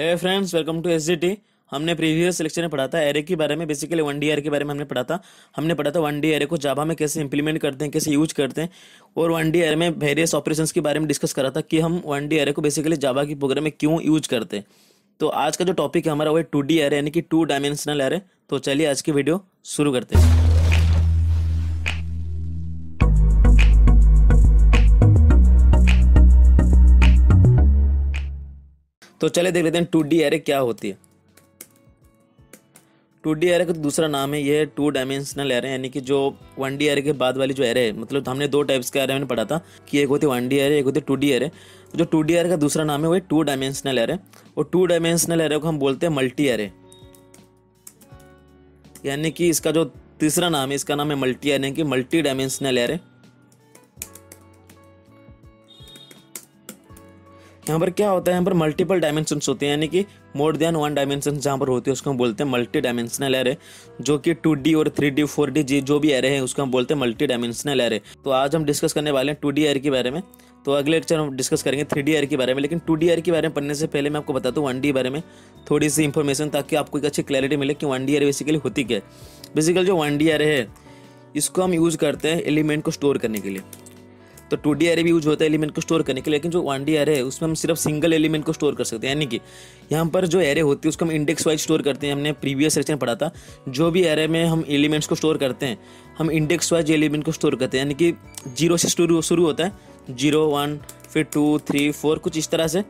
Hey friends, welcome to SGT. हमने previous lecture में पढ़ा था एरे के बारे में। बेसिकली 1D एरे के बारे में हमने पढ़ा था 1D एरे को जावा में कैसे इंप्लीमेंट करते हैं, कैसे यूज करते हैं। और 1D एरे में वेरियस ऑपरेशंस के बारे में डिस्कस करा था कि हम 1D एरे को बेसिकली जावा की प्रोग्राम में क्यों यूज करते हैं। तो आज का जो टॉपिक है हमारा वो है 2D एरे, यानी कि 2 डायमेंशनल एरे। तो चलिए आज की वीडियो शुरू करते हैं। तो चलिए देख लेते हैं 2D एरे क्या होती है। 2D एरे का दूसरा नाम है, ये है 2 डायमेंशनल एरे, यानी कि जो 1D एरे के बाद वाली जो एरे है, मतलब हमने दो टाइप्स का एरे मैंने पढ़ा था कि एक होती है 1D एरे, एक होती है 2D एरे। जो 2D एरे का दूसरा नाम है वो है 2 डायमेंशनल एरे। और 2 डायमेंशनल एरे को हम बोलते हैं मल्टी एरे, यानी कि इसका जो तीसरा नाम है इसका नाम है मल्टी एरे, यानी कि मल्टी डायमेंशनल एरे। यहाँ पर क्या होता है, यहाँ पर मल्टीपल डायमेंशंस होते हैं, यानी कि मोर देन 1 डायमेंशन जहाँ पर होती है उसको हम बोलते हैं मल्टी डायमेंशनल एरे। जो कि 2D और 3D 4D जो भी एरे है उसको हम बोलते हैं मल्टी डायमेंशनल एरे। तो आज हम डिस्कस करने वाले हैं 2D एरे के बारे में। तो अगले लेक्चर हम डिस्कस करेंगे 3D एरे के बारे में। लेकिन 2D एरे के बारे में पढ़ने से पहले मैं आपको बताता हूँ 1D बारे में थोड़ी सी इन्फॉर्मेशन, ताकि आपको एक अच्छी क्लैरिटी मिले कि 1D एरे बेसिकली होती क्या है। बेसिकली जो 1D एरे है इसको हम यूज करते हैं एलिमेंट को स्टोर करने के लिए। तो 2D एरे भी यूज होता है एलिमेंट को स्टोर करने के लिए, लेकिन जो 1D एरे है उसमें हम सिर्फ सिंगल एलिमेंट को स्टोर कर सकते हैं। यानी कि यहाँ पर जो एरे होती है उसको हम इंडेक्स वाइज स्टोर करते हैं। हमने प्रीवियस सेक्शन में पढ़ा था, जो भी एरे में हम एलिमेंट्स को स्टोर करते हैं हम इंडेक्स वाइज एलिमेंट को स्टोर करते हैं। यानी कि 0 से शुरू होता है, 0 1 फिर 2 3 4, कुछ इस तरह से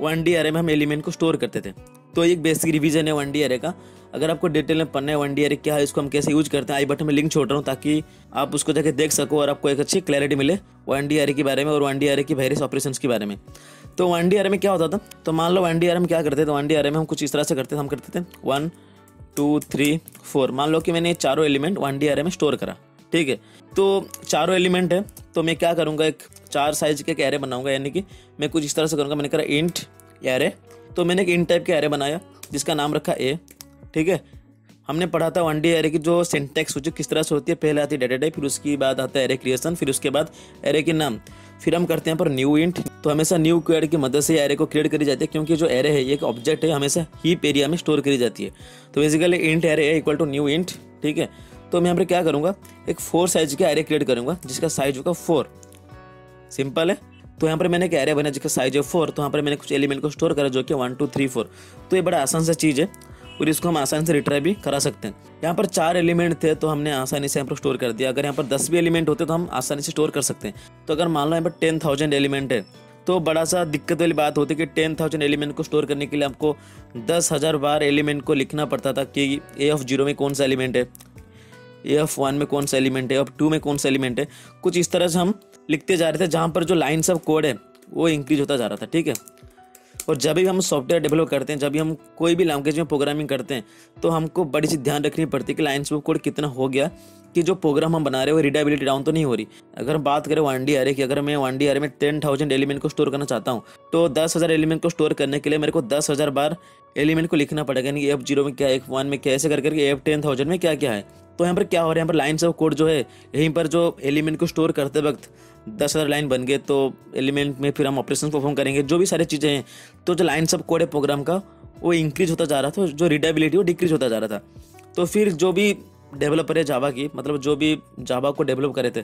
1D एरे में हम एलिमेंट को स्टोर करते थे। तो एक बेसिक रिवीजन है 1D एरे का। अगर आपको डिटेल में पढ़ना है 1D एरे क्या है, इसको हम कैसे यूज करते हैं, आई बटन में लिंक छोड़ रहा हूँ ताकि आप उसको जाके देख सको और आपको एक अच्छी क्लैरिटी मिले 1D एरे के बारे में और 1D एरे की वेरियस ऑपरेशंस के बारे में। तो 1D एरे में क्या होता था, तो मान लो 1D एरे में क्या करते थे, 1D एरे में हम कुछ इस तरह से करते थे। हम करते थे 1 2 3 4। मान लो कि मैंने ये चारों एलिमेंट 1D एरे में स्टोर करा, ठीक है। तो चारों एलिमेंट है, तो मैं क्या करूँगा, एक 4 साइज के एक एरे बनाऊंगा। यानी कि मैं कुछ इस तरह से करूँगा, मैंने करा इंट एरे। तो मैंने एक इंट टाइप के एरे बनाया जिसका नाम रखा ए, ठीक है। हमने पढ़ा था 1D एरे की जो सिंटैक्स होती है किस तरह से होती है। पहले आती है डाटा टाइप, फिर उसके बाद आता है एरे क्रिएशन, फिर उसके बाद एरे के नाम, फिर हम करते हैं पर न्यू इंट। तो हमेशा न्यू क्वेरी की मदद से एरे को क्रिएट करी जाती है, क्योंकि जो एरे है ये एक ऑब्जेक्ट है, हमेशा हीप एरिया में स्टोर करी जाती है। तो basically int array equal to new int, ठीक है। तो मैं यहाँ पर क्या करूँगा, एक 4 साइज का एरे क्रिएट करूँगा जिसका साइज होगा 4। सिंपल है। तो यहाँ पर मैंने एक एरे बना जिसका साइज है 4। तो यहाँ पर मैंने कुछ एलिमेंट को स्टोर करा जो कि 1 2 3 4। तो ये बड़ा आसान सा चीज़ है और इसको हम आसानी से रिट्राई भी करा सकते हैं। यहाँ पर 4 एलिमेंट थे तो हमने आसानी से यहाँ पर स्टोर कर दिया। अगर यहाँ पर 10 भी एलिमेंट होते तो हम आसानी से स्टोर कर सकते हैं। तो अगर मान लो यहाँ पर 10,000 एलिमेंट है तो बड़ा सा दिक्कत वाली बात होती है कि 10,000 एलिमेंट को स्टोर करने के लिए आपको 10,000 बार एलिमेंट को लिखना पड़ता था कि ए ऑफ 0 में कौन सा एलिमेंट है, ए ऑफ 1 में कौन सा एलिमेंट है, ऑफ 2 में कौन सा एलिमेंट है। कुछ इस तरह से हम लिखते जा रहे थे, जहाँ पर जो लाइन्स ऑफ कोड है वो इंक्रीज होता जा रहा था, ठीक है। और जब भी हम सॉफ्टवेयर डेवलप करते हैं, जब भी हम कोई भी लैंग्वेज में प्रोग्रामिंग करते हैं, तो हमको बड़ी सी ध्यान रखनी पड़ती है कि लाइन्स ऑफ कोड कितना हो गया, कि जो प्रोग्राम हम बना रहे हैं वो रीडेबिलिटी डाउन तो नहीं हो रही। अगर हम बात करें 1D एरे की, अगर मैं 1D एरे में 10,000 एलिमेंट को स्टोर करना चाहता हूँ तो 10,000 एलिमेंट को स्टोर करने के लिए मेरे को 10,000 बार एलिमेंट को लिखना पड़ेगा। यानी F0 में क्या है, F1 में क्या है, ऐसे करके F10,000 में क्या क्या है। तो यहाँ पर क्या हो रहा है, यहाँ पर लाइन्स ऑफ कोड जो है, यहीं पर जो एलिमेंट को स्टोर करते वक्त 10,000 लाइन बन गए, तो एलिमेंट में फिर हम ऑपरेशन परफॉर्म करेंगे, जो भी सारी चीज़ें हैं। तो जो लाइन्स ऑफ कोड है प्रोग्राम का वो इंक्रीज होता जा रहा था, जो रीडेबिलिटी वो डिक्रीज होता जा रहा था। तो फिर जो भी डेवलपर है जावा की, मतलब जो भी जावा को डेवलप करे थे,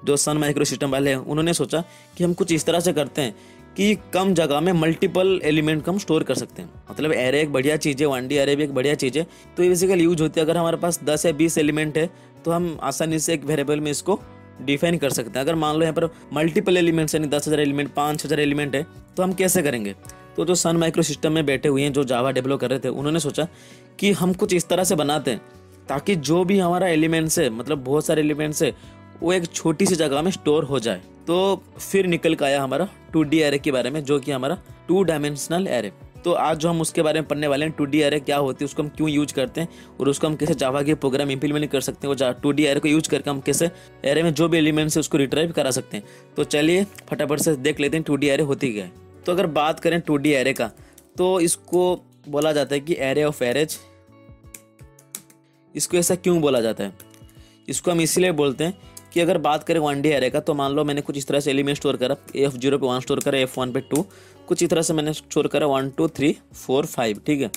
जो सन माइक्रो सिस्टम वाले हैं, उन्होंने सोचा कि हम कुछ इस तरह से करते हैं कि कम जगह में मल्टीपल एलिमेंट को हम स्टोर कर सकते हैं। मतलब एरे एक बढ़िया चीज़ है, 1D एरे भी एक बढ़िया चीज़ है। तो ये बेसिकली यूज होती है। अगर हमारे पास 10 या 20 एलिमेंट है तो हम आसानी से एक वेरिएबल में इसको डिफाइन कर सकते हैं। अगर मान लो यहाँ पर मल्टीपल एलिमेंट्स यानी 10,000 एलिमेंट, 5,000 एलिमेंट है, तो हम कैसे करेंगे। तो जो सन माइक्रो सिस्टम में बैठे हुए हैं, जो जावा डेवलप कर रहे थे, उन्होंने सोचा कि हम कुछ इस तरह से बनाते हैं ताकि जो भी हमारा एलिमेंट्स है, मतलब बहुत सारे एलिमेंट्स है, वो एक छोटी सी जगह में स्टोर हो जाए। तो फिर निकल के आया हमारा 2D एरे के बारे में, जो कि हमारा 2 डायमेंशनल एरे। तो आज जो हम उसके बारे में पढ़ने वाले हैं, 2D एरे क्या होती है, उसको हम क्यों यूज करते हैं और उसको हम कैसे जावा के प्रोग्राम इंप्लीमेंट कर सकते हैं, और 2D एरे को यूज करके हम कैसे एरे में जो भी एलिमेंट्स है उसको रिट्राइव करा सकते हैं। तो चलिए फटाफट से देख लेते हैं 2D एरे होती क्या है। तो अगर बात करें 2D एरे का, तो इसको बोला जाता है कि एरे ऑफ एरेज। इसको ऐसा क्यों बोला जाता है, इसको हम इसीलिए बोलते हैं कि अगर बात करें 1D एरे का, तो मान लो मैंने कुछ इस तरह से एलिमेंट स्टोर करा, F0 पे 1 स्टोर करा, F1 पे 2, कुछ इस तरह से मैंने स्टोर करा 1 2 3 4 5, ठीक है।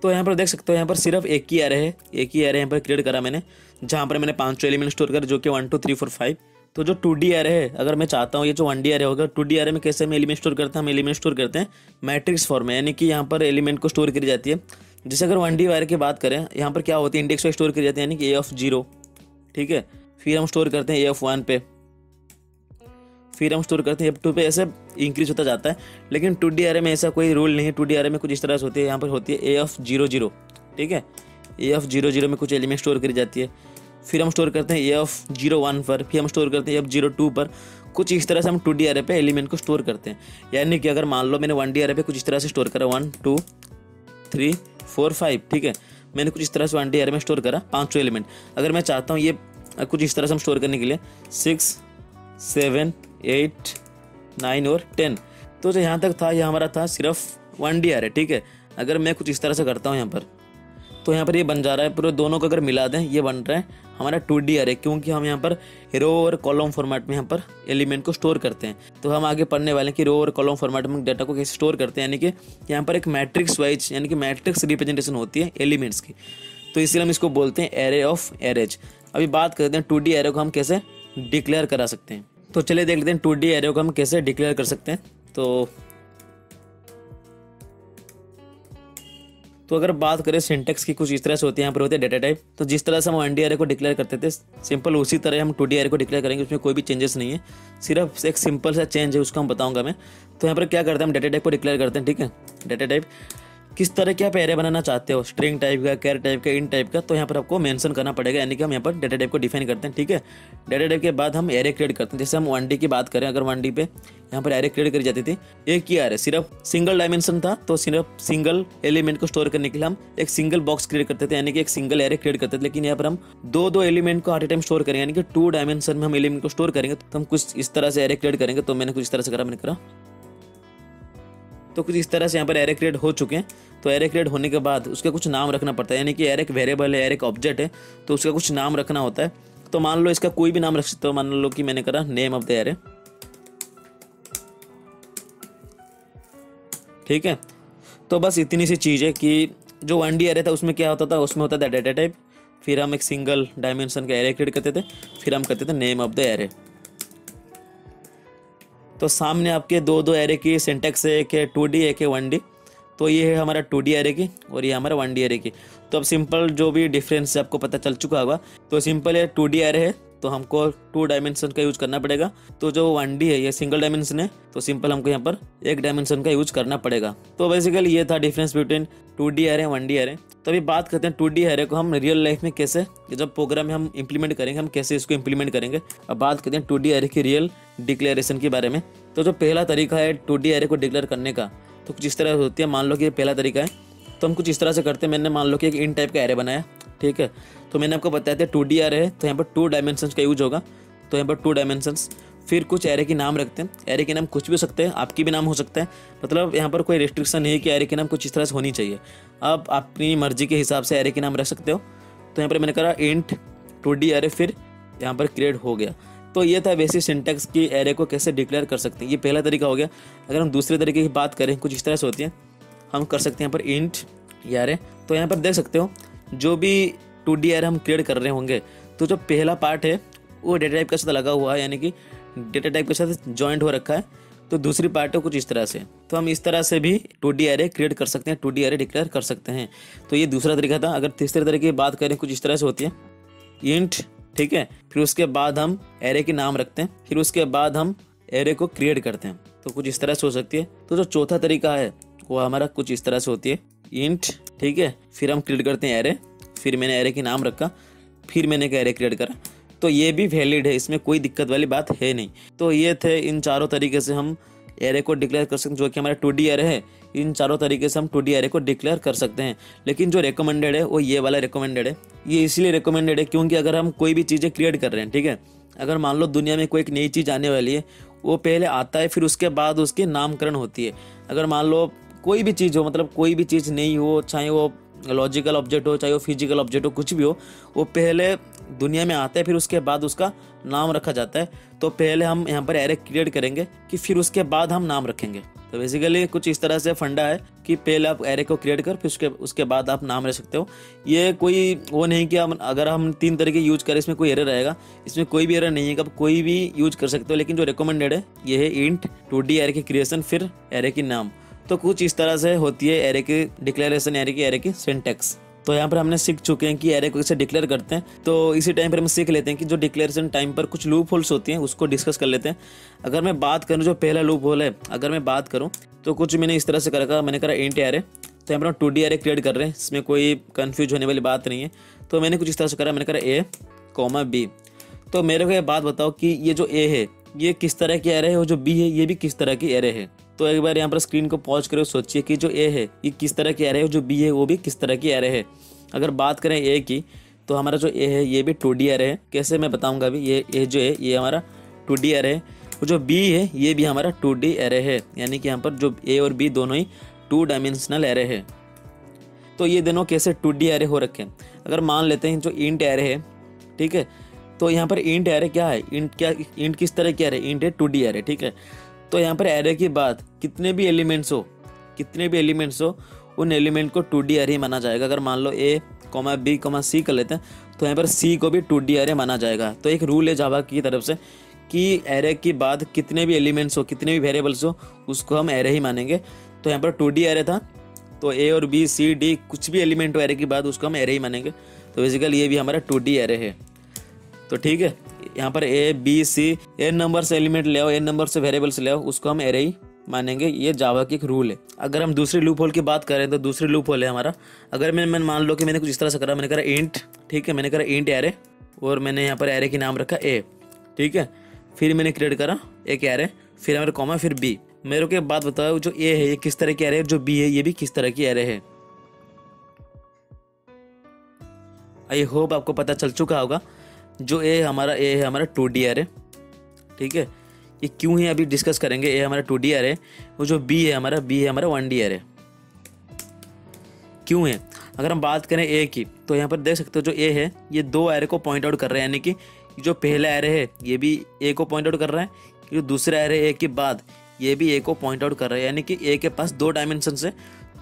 तो यहाँ पर देख सकते हो, यहाँ पर सिर्फ एक ही एरे है, एक ही एरे यहाँ पर क्रिएट करा मैंने, जहाँ पर मैंने 5 एलिमेंट स्टोर करा, जो कि 1 2 3 4 5। तो जो 2D एरे है, अगर मैं चाहता हूँ ये जो 1D एरे होगा, 2D एरे में कैसे हम एलिमेंट स्टोर करते हैं, हम एलिमेंट स्टोर करते हैं मैट्रिक्स फॉर्म में, यानी कि यहाँ पर एलिमेंट को स्टोर करी जाती है। जैसे अगर 1D एरे की बात करें, यहाँ पर क्या होती है, इंडेक्स वाइज स्टोर करी जाती है, यानी कि A0, ठीक है। फिर हम स्टोर करते हैं AF1 पे, फिर हम स्टोर करते हैं F2 पे, ऐसे इंक्रीज होता जाता है। लेकिन 2D एरे में ऐसा कोई रूल नहीं है। 2D एरे में कुछ इस तरह से होती है, यहाँ पर होती है AF00, ठीक है। AF00 में कुछ एलिमेंट स्टोर करी जाती है, फिर हम स्टोर करते हैं AF01 पर, फिर हम स्टोर करते हैं AF02 पर। कुछ इस तरह से हम 2D एरे पे एलिमेंट को स्टोर करते हैं। यानी कि अगर मान लो मैंने 1D एरे पे कुछ इस तरह से स्टोर करा 1 2 3 4 5, ठीक है। मैंने कुछ इस तरह से 1D एरे में स्टोर करा 500 एलिमेंट। अगर मैं चाहता हूँ ये कुछ इस तरह से हम स्टोर करने के लिए 6 7 8 9 और 10, तो जो यहाँ तक था ये हमारा था सिर्फ 1D एरे, ठीक है। अगर मैं कुछ इस तरह से करता हूँ यहाँ पर, तो यहाँ पर ये बन जा रहा है, पूरे दोनों को अगर मिला दें ये बन रहा है हमारा 2D एरे, क्योंकि हम यहाँ पर रो और कॉलम फॉर्मेट में यहाँ पर एलिमेंट को स्टोर करते हैं। तो हम आगे पढ़ने वाले हैं कि रो और कॉलम फॉर्मेट में डाटा को कैसे स्टोर करते हैं, यानी कि यहाँ पर एक मैट्रिक्स वाइज, यानी कि मैट्रिक्स रिप्रेजेंटेशन होती है एलिमेंट्स की। तो इसलिए हम इसको बोलते हैं एरे ऑफ एरेज। अभी बात करते हैं 2D एरे को हम कैसे डिक्लेयर करा सकते हैं। तो चलिए देख लेते हैं 2D एरे को हम कैसे डिक्लेयर कर सकते हैं। तो अगर बात करें सिंटेक्स की, कुछ इस तरह से होती है। यहाँ पर होते हैं डेटा टाइप। तो जिस तरह से हम 1D एरे को डिक्लेयर करते थे सिंपल, उसी तरह हम 2D एरे को डिक्लेयर करेंगे। उसमें कोई भी चेंजेस नहीं है, सिर्फ एक सिंपल सा चेंज है, उसका हम बताऊंगा मैं। तो यहाँ पर क्या करते हैं, हम डेटा टाइप को डिक्लेयर करते हैं, ठीक है। डेटा टाइप किस तरह के आप एरे बनाना चाहते हो, स्ट्रिंग टाइप का, कैर टाइप का, इन टाइप का, तो यहाँ पर आपको मेंशन करना पड़ेगा। यानी कि हम यहाँ पर डेटा टाइप को डिफाइन करते हैं, ठीक है। डेटा टाइप के बाद हम एरे क्रिएट करते हैं। जैसे हम 1D की बात करें, अगर 1D पे यहाँ पर एरे क्रिएट करी जाती थी, एक ही एरे सिर्फ सिंगल डायमेंशन था, तो सिर्फ सिंगल एलिमेंट को स्टोर करने के लिए हम एक सिंगल बॉक्स क्रिएट करते थे, यानी कि एक सिंगल एरे क्रिएट करते थे। लेकिन यहाँ पर हम दो एलिमेंट को एट ए टाइम स्टोर करेंगे, यानी कि 2 डायमेंशन में हम एलिमेंट को स्टोर करेंगे। तो हम कुछ इस तरह से एरे क्रिएट करेंगे। तो मैंने कुछ इस तरह से करा, मैंने करा, तो कुछ इस तरह से यहाँ पर एरे क्रिएट हो चुके हैं। तो एरे क्रिएट होने के बाद उसका कुछ नाम रखना पड़ता है, यानी कि एरे एक वेरिएबल है, एरे एक ऑब्जेक्ट है, तो उसका कुछ नाम रखना होता है। तो मान लो इसका कोई भी नाम रख सकते हो। मान लो कि मैंने करा नेम ऑफ द एरे, ठीक है। तो बस इतनी सी चीज़ है कि जो 1D एरे था उसमें क्या होता था, उसमें होता था डेटा टाइप, फिर हम एक सिंगल डायमेंशन का एरे क्रिएट करते थे, फिर हम करते थे नेम ऑफ द एरे। तो सामने आपके दो एरे की सिंटेक्स है, एक है 2D एक है 1D। तो ये है हमारा 2D एरे की और ये हमारा 1D एरे की। तो अब सिंपल जो भी डिफरेंस है आपको पता चल चुका होगा। तो सिंपल है 2D एरे है तो हमको 2 डायमेंशन का यूज करना पड़ेगा। तो जो 1D है ये सिंगल डायमेंशन है, तो सिंपल हमको यहाँ पर एक डायमेंशन का यूज करना पड़ेगा। तो बेसिकली ये था difference between 2D array 1D array. तो अभी बात करते हैं 2D एरे को हम रियल लाइफ में कैसे, जब प्रोग्राम में हम इंप्लीमेंट करेंगे, हम कैसे इसको इंप्लीमेंट करेंगे। अब बात करते हैं 2D एरे की रियल डिक्लेरेशन के बारे में। तो जो पहला तरीका है 2D एरे को डिक्लेयर करने का, तो कुछ इस तरह होती है। मान लो कि ये पहला तरीका है, तो हम कुछ इस तरह से करते हैं। मैंने मान लो कि एक इन टाइप का एरे बनाया, ठीक है। तो मैंने आपको बताया था 2D एरे है तो यहाँ पर 2 डायमेंशंस का यूज होगा। तो यहाँ पर 2 डायमेंशंस, फिर कुछ एरे की नाम रखते हैं। एरे के नाम कुछ भी हो सकते हैं, आपकी भी नाम हो सकता है। मतलब यहाँ पर कोई रिस्ट्रिक्शन नहीं है कि एरे के नाम कुछ इस तरह से होनी चाहिए। आप अपनी मर्जी के हिसाब से एरे के नाम रख सकते हो। तो यहाँ पर मैंने करा इंट 2D एरे, फिर यहाँ पर क्रिएट हो गया। तो ये था बेसिक सिंटेक्स की एरे को कैसे डिक्लेयर कर सकते हैं। ये पहला तरीका हो गया। अगर हम दूसरे तरीके की बात करें, कुछ इस तरह से होती है। हम कर सकते हैं यहाँ पर इंट एरे। तो यहाँ पर देख सकते हो जो भी 2D एरे हम क्रिएट कर रहे होंगे, तो जो पहला पार्ट है वो डेटा टाइप के साथ लगा हुआ है, यानी कि डेटा टाइप के साथ जॉइंट हो रखा है। तो दूसरी पार्ट है कुछ इस तरह से। तो हम इस तरह से भी 2D एरे क्रिएट कर सकते हैं, 2D एरे डिक्लेयर कर सकते हैं। तो ये दूसरा तरीका था। अगर तीसरे तरीके की बात करें, कुछ इस तरह से होती है इंट, ठीक है। फिर उसके बाद हम एरे के नाम रखते हैं, फिर उसके बाद हम एरे को क्रिएट करते हैं। तो कुछ इस तरह से हो सकती है। तो जो चौथा तरीका है वो हमारा कुछ इस तरह से होती है इंट, ठीक है। फिर हम क्रिएट करते हैं एरे, फिर मैंने एरे के नाम रखा, फिर मैंने एक एरे क्रिएट करा। तो ये भी वैलिड है, इसमें कोई दिक्कत वाली बात है नहीं। तो ये थे इन चारों तरीके से हम एरे को डिक्लेयर कर सकते हैं। जो कि हमारा 2D एरे है, इन चारों तरीके से हम 2D एरे को डिक्लेयर कर सकते हैं। लेकिन जो रिकमेंडेड है वो ये वाला रिकमेंडेड है। ये इसलिए रिकमेंडेड है क्योंकि अगर हम कोई भी चीज़ें क्रिएट कर रहे हैं, ठीक है। अगर मान लो दुनिया में कोई एक नई चीज़ आने वाली है, वो पहले आता है, फिर उसके बाद उसकी नामकरण होती है। अगर मान लो कोई भी चीज़ हो, मतलब कोई भी चीज़ नहीं हो, चाहे वो लॉजिकल ऑब्जेक्ट हो, चाहे वो फिजिकल ऑब्जेक्ट हो, कुछ भी हो, वो पहले दुनिया में आता है फिर उसके बाद उसका नाम रखा जाता है। तो पहले हम यहाँ पर एरे क्रिएट करेंगे कि फिर उसके बाद हम नाम रखेंगे। तो बेसिकली कुछ इस तरह से फंडा है कि पहले आप एरे को क्रिएट कर फिर उसके बाद आप नाम रख सकते हो। ये कोई वो नहीं कि अगर हम 3 तरीके यूज करें इसमें कोई एरर रहेगा, इसमें कोई भी एरर नहीं है कि आप कोई भी यूज कर सकते हो। लेकिन जो रिकमेंडेड है ये है इंट 2D एरे की क्रिएशन फिर एरे की नाम। तो कुछ इस तरह से होती है एरे की डिक्लेरेशन, एरे की सिंटैक्स। तो यहाँ पर हमने सीख चुके हैं कि एरे को कैसे डिक्लेयर करते हैं। तो इसी टाइम पर हम सीख लेते हैं कि जो डिक्लेरेशन टाइम पर कुछ लूप होल्स होती हैं उसको डिस्कस कर लेते हैं। अगर मैं बात करूँ जो पहला लूप होल है, अगर मैं बात करूँ तो कुछ मैंने इस तरह से करा, मैंने करा इंट एरे। तो यहाँ पर हम 2D एरे क्रिएट कर रहे हैं, इसमें कोई कन्फ्यूज होने वाली बात नहीं है। तो मैंने कुछ इस तरह से करा, मैंने करा A, B। तो मेरे को ये बात बताओ कि ये जो A है ये किस तरह की एरे है और जो B है ये भी किस तरह की एरे है। तो एक बार यहाँ पर स्क्रीन को पॉज करो, सोचिए कि जो A है ये किस तरह की एरे है और जो B है वो भी किस तरह की एरे है। अगर बात करें A की तो हमारा जो A है ये भी 2D एरे है। कैसे मैं बताऊंगा अभी। ये A जो है ये हमारा 2D एरे है और जो B है ये भी हमारा 2D एरे है। यानी कि यहाँ पर जो A और B दोनों ही 2 डायमेंशनल एरे है। तो ये दोनों कैसे 2D एरे हो रखे हैं। अगर मान लेते हैं जो इंट एरे है, ठीक है, तो यहाँ पर इंट एरे क्या है, इंट किस तरह की एरे, इंट है 2D एरे, ठीक है। तो यहाँ पर एरे की बात कितने भी एलिमेंट्स हो उन एलिमेंट को 2D एरे माना जाएगा। अगर मान लो A, B, C कर लेते हैं तो यहाँ पर C को भी 2D एरे माना जाएगा। तो एक रूल है जावा की तरफ से कि एरे की बात कितने भी एलिमेंट्स हो, कितने भी वेरिएबल्स हो, उसको हम एरे ही मानेंगे। तो यहाँ पर 2D एरे था तो A और B, C, D कुछ भी एलिमेंट हो एरे की बात उसको हम एरे ही मानेंगे। तो बेसिकली ये भी हमारा 2D एरे है। तो ठीक है, यहाँ पर A, B, C n number से एलिमेंट ले आओ, n नंबर से वेरिएबल्स ले आओ, उसको हम एरे ही मानेंगे। ये जावा की एक रूल है। अगर हम दूसरी लूप होल की बात करें तो दूसरी लूप होल है हमारा, अगर मैं मान लो कि मैंने कुछ इस तरह से करा, मैंने करा इंट, ठीक है, मैंने करा इंट एरे और मैंने यहाँ पर एरे की नाम रखा A, ठीक है। फिर मैंने क्रिएट करा एक एरे, फिर हमारे कॉमा, फिर B। मेरे को एक बात बताओ जो A है ये किस तरह की एरे है, जो B है ये भी किस तरह की एरे है। आई होप आपको पता चल चुका होगा। जो A है हमारा 2D एरे, ठीक है। ये क्यों है अभी डिस्कस करेंगे। A हमारा 2D एरे, वो जो B है हमारा 1D एरे। क्यों है, अगर हम बात करें A की तो यहाँ पर देख सकते हो जो A है ये 2 एरे को पॉइंट आउट कर रहे हैं। यानी कि जो पहला एरे है ये भी A को पॉइंट आउट कर रहा है, जो दूसरा एरे A के बाद ये भी A को पॉइंट आउट कर रहा है। यानी कि A के पास 2 डायमेंशन है,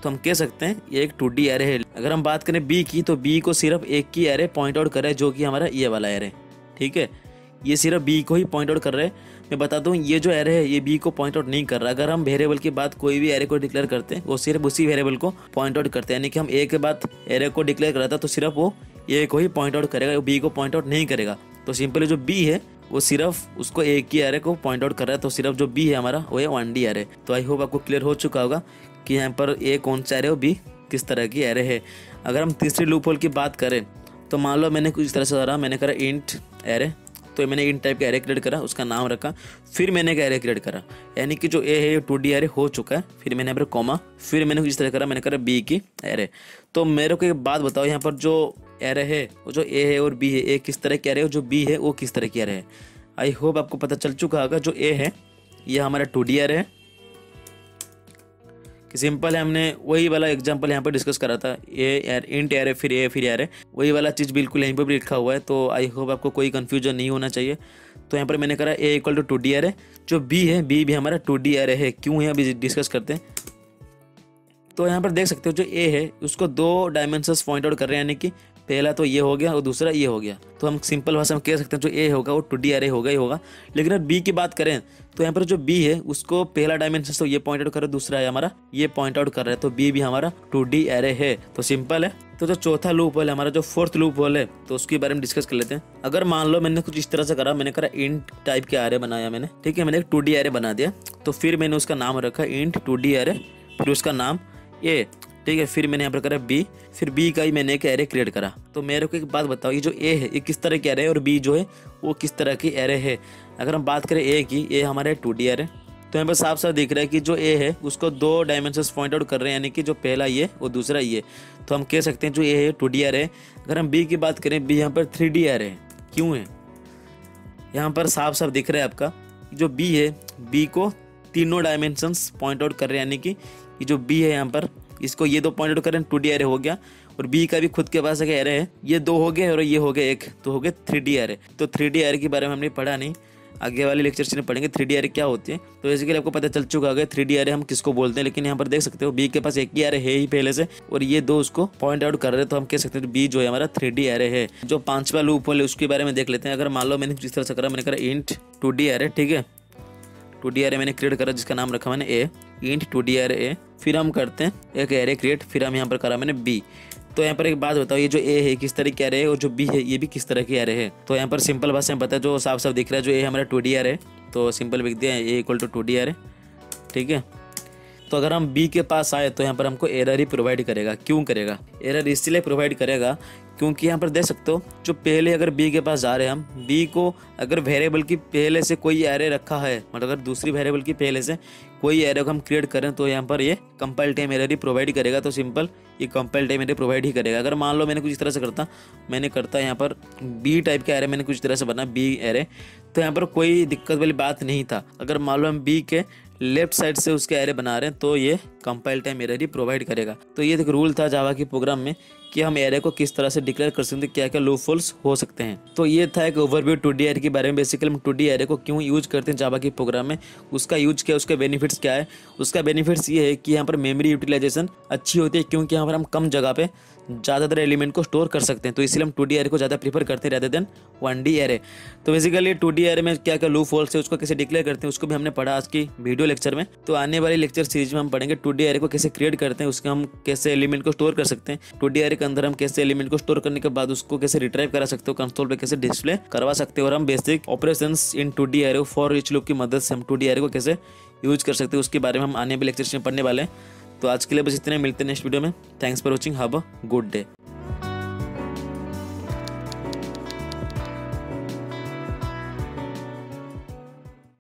तो हम कह सकते हैं ये एक 2D एरे है। अगर हम बात करें B की तो B को सिर्फ एक की एरे पॉइंट आउट कर रहा है जो कि हमारा ये वाला एरे, ठीक है। ये सिर्फ B को ही पॉइंट आउट कर रहे हैं। मैं बता दूं ये जो एरे है ये B को पॉइंट आउट नहीं कर रहा। अगर हम वेरिएबल की बात कोई भी एरे को डिक्लेयर करते हैं वो सिर्फ उसी वेरिएबल को पॉइंट आउट करते हैं। यानी कि हम A के बाद एरे को डिक्लेयर करा था तो सिर्फ वो A को ही पॉइंट आउट करेगा, B को पॉइंट आउट नहीं करेगा। तो सिंपली जो B है वो सिर्फ उसको एक ही एरे को पॉइंट आउट कर रहा है। तो सिर्फ जो B है हमारा वो है 1D एरे। तो आई होप आपको क्लियर हो चुका होगा कि यहाँ पर A कौन सा एरे और B किस तरह की एरे है। अगर हम तीसरी लूप होल की बात करें तो मान लो मैंने कुछ इस तरह से करा, मैंने करा इंट एरे। तो मैंने इंट टाइप का एरे क्रिएट करा, उसका नाम रखा, फिर मैंने एक एरे क्रिएट करा। यानी कि जो A है ये 2D एरे हो चुका है। फिर मैंने यहाँ पर कॉमा, फिर मैंने कुछ इस तरह करा, मैंने करा B की एरे। तो मेरे को एक बात बताओ यहाँ पर जो एरे है वो जो A है और B है, A किस तरह की एरे है और जो B है वो किस तरह की एरे है। आई होप आपको पता चल चुका होगा। जो A है ये हमारा 2D एरे है कि सिंपल है, हमने वही वाला एग्जांपल यहाँ पर डिस्कस करा था। इंट एरे फिर A फिर एरे, वही वाला चीज़ बिल्कुल यहीं पर भी लिखा हुआ है। तो आई होप आपको कोई कन्फ्यूजन नहीं होना चाहिए। तो यहाँ पर मैंने करा A = 2D एरे। जो B है B भी हमारा 2D एरे है। क्यों है अभी डिस्कस करते हैं। तो यहाँ पर देख सकते हो जो A है उसको 2 डायमेंशंस पॉइंट आउट कर रहे हैं। यानी कि पहला तो ये हो गया और दूसरा ये हो गया। तो हम सिंपल भाषा में कह सकते हैं जो A होगा वो 2D एरे होगा ही होगा। लेकिन अगर B की बात करें तो यहाँ पर जो B है उसको पहला डायमेंशन तो ये पॉइंट आउट कर रहा है, दूसरा है हमारा ये पॉइंट आउट कर रहा है। तो B भी हमारा 2D एरे है। तो सिंपल है। तो जो चौथा लूप होल है हमारा, जो फोर्थ लूप होल है, तो उसके बारे में डिस्कस कर लेते हैं। अगर मान लो मैंने कुछ इस तरह से करा, मैंने करा इंट टाइप के एरे बनाया मैंने, ठीक है, मैंने एक 2D एरे बना दिया। तो फिर मैंने उसका नाम रखा इंट 2D एरे, फिर उसका नाम A, ठीक है। फिर मैंने यहाँ पर करा B, फिर B का ही मैंने एक एरे क्रिएट करा। तो मेरे को एक बात बताओ, ये जो A है ये किस तरह की एरे है और B जो है वो किस तरह की एरे है। अगर हम बात करें A की, A हमारे 2D एरे। तो यहाँ पर साफ साफ दिख रहा है कि जो A है उसको 2 डायमेंशंस पॉइंट आउट कर रहे हैं। यानी कि जो पहला ये और दूसरा ये। तो हम कह सकते हैं जो A है 2D एरे है। अगर हम B की बात करें, B यहाँ पर 3D एरे है। क्यों है, यहाँ पर साफ साफ दिख रहा है आपका जो B है, B को तीनों डायमेंशंस पॉइंट आउट कर रहे हैं। यानी कि ये जो B है यहाँ पर इसको ये 2 पॉइंट आउट करें 2D एरे हो गया, और बी का भी खुद के पास एक एरे है, ये 2 हो गए और ये हो गए 1, तो हो गए 3D एरे। तो 3D एरे के बारे में हमने पढ़ा नहीं, आगे वाले लेक्चर में पढ़ेंगे 3D एरे क्या होती है। तो बेसिकली आपको पता चल चुका है 3D एरे हम किसको बोलते हैं, लेकिन यहाँ पर देख सकते हो बी के पास एक ही एरे है ही पहले से, और ये 2 उसको पॉइंट आउट कर रहे हैं, तो हम कह सकते हैं बी जो है हमारा 3D एरे है। जो 5वां लूप होल है उसके बारे में देख लेते हैं। अगर मान लो मैंने जिस तरह से करा, मैंने करा इंट 2D एरे, ठीक है, 2D एरे मैंने क्रिएट करा जिसका नाम रखा मैंने ए, इंट 2D एरे ए। फिर हम करते हैं एक एरे क्रिएट, फिर हम यहाँ पर करा मैंने बी। तो यहाँ पर एक बात बताओ, ये जो ए है किस तरह की एरे है और जो बी है ये भी किस तरह की एरे है। तो यहाँ पर सिंपल भाषा में बता, जो साफ साफ दिख रहा है, जो ए हमारा 2D एरे है, तो सिंपल लिख दिया ए इक्वल टू 2D एरे, ठीक है। तो अगर हम बी के पास आए तो यहाँ पर हमको एरर ही प्रोवाइड करेगा। क्यों करेगा? एरर इसलिए प्रोवाइड करेगा क्योंकि यहाँ पर देख सकते हो, जो पहले अगर बी के पास जा रहे हैं हम, बी को अगर वेरिएबल की पहले से कोई एरे रखा है, मतलब अगर दूसरी वेरिएबल की पहले से कोई एरे को हम क्रिएट करें तो यहाँ पर ये कंपाइल टाइम एरर ही प्रोवाइड करेगा। तो सिंपल ये कंपाइल टाइम एरर प्रोवाइड ही करेगा। अगर मान लो मैंने कुछ इस तरह से करता, मैंने करता यहाँ पर बी टाइप का एरे मैंने कुछ तरह से बना बी एरे, तो यहाँ पर कोई दिक्कत वाली बात नहीं था। अगर मान लो हम बी के लेफ्ट साइड से उसके एरे बना रहे हैं तो ये कंपाइल टाइम एरर ही प्रोवाइड करेगा। तो ये एक रूल था जावा के प्रोग्राम में कि हम एरे को किस तरह से डिक्लेयर कर सकते हैं, क्या क्या लूप होल्स हो सकते हैं। तो ये था एक ओवरव्यू 2D एरे के बारे में। बेसिकली हम 2D एरे को क्यों यूज करते हैं जावा के प्रोग्राम में, उसका यूज क्या, उसके बेनिफिट्स क्या है। उसका बेनिफिट्स ये है कि यहाँ पर मेमोरी यूटिलाइजेशन अच्छी होती है, क्योंकि यहाँ पर हम कम जगह पे ज़्यादातर एलिमेंट को स्टोर कर सकते हैं। तो इसलिए हम 2D एरे को ज़्यादा प्रीफर करते हैं रेदर देन 1D एरे। तो बेसिकली 2D एरे में क्या क्या लूप होल्स है, उसको कैसे डिक्लेयर करते हैं, उसको भी हमने पढ़ा आज की वीडियो लेक्चर में। तो आने वाली लेक्चर सीरीज में हम पढ़ेंगे 2D एरे को कैसे क्रिएट करते हैं, उसके हम कैसे एलिमेंट को स्टोर कर सकते हैं, 2D एरे के अंदर हम कैसे एलिमेंट को स्टोर करने के बाद उसको कैसे रिट्राइव करा सकते हो, कंसोल पे कैसे डिस्प्ले करवा सकते हो, और हम basic operations in 2D array for each loop की मदद से हम 2D एरे को कैसे यूज कर सकते हैं, उसके बारे में हम आने वाले लेक्चर में पढ़ने वाले हैं। तो आज के लिए बस इतने, मिलते हैं नेक्स्ट वीडियो में। Thanks for watching, have a good day.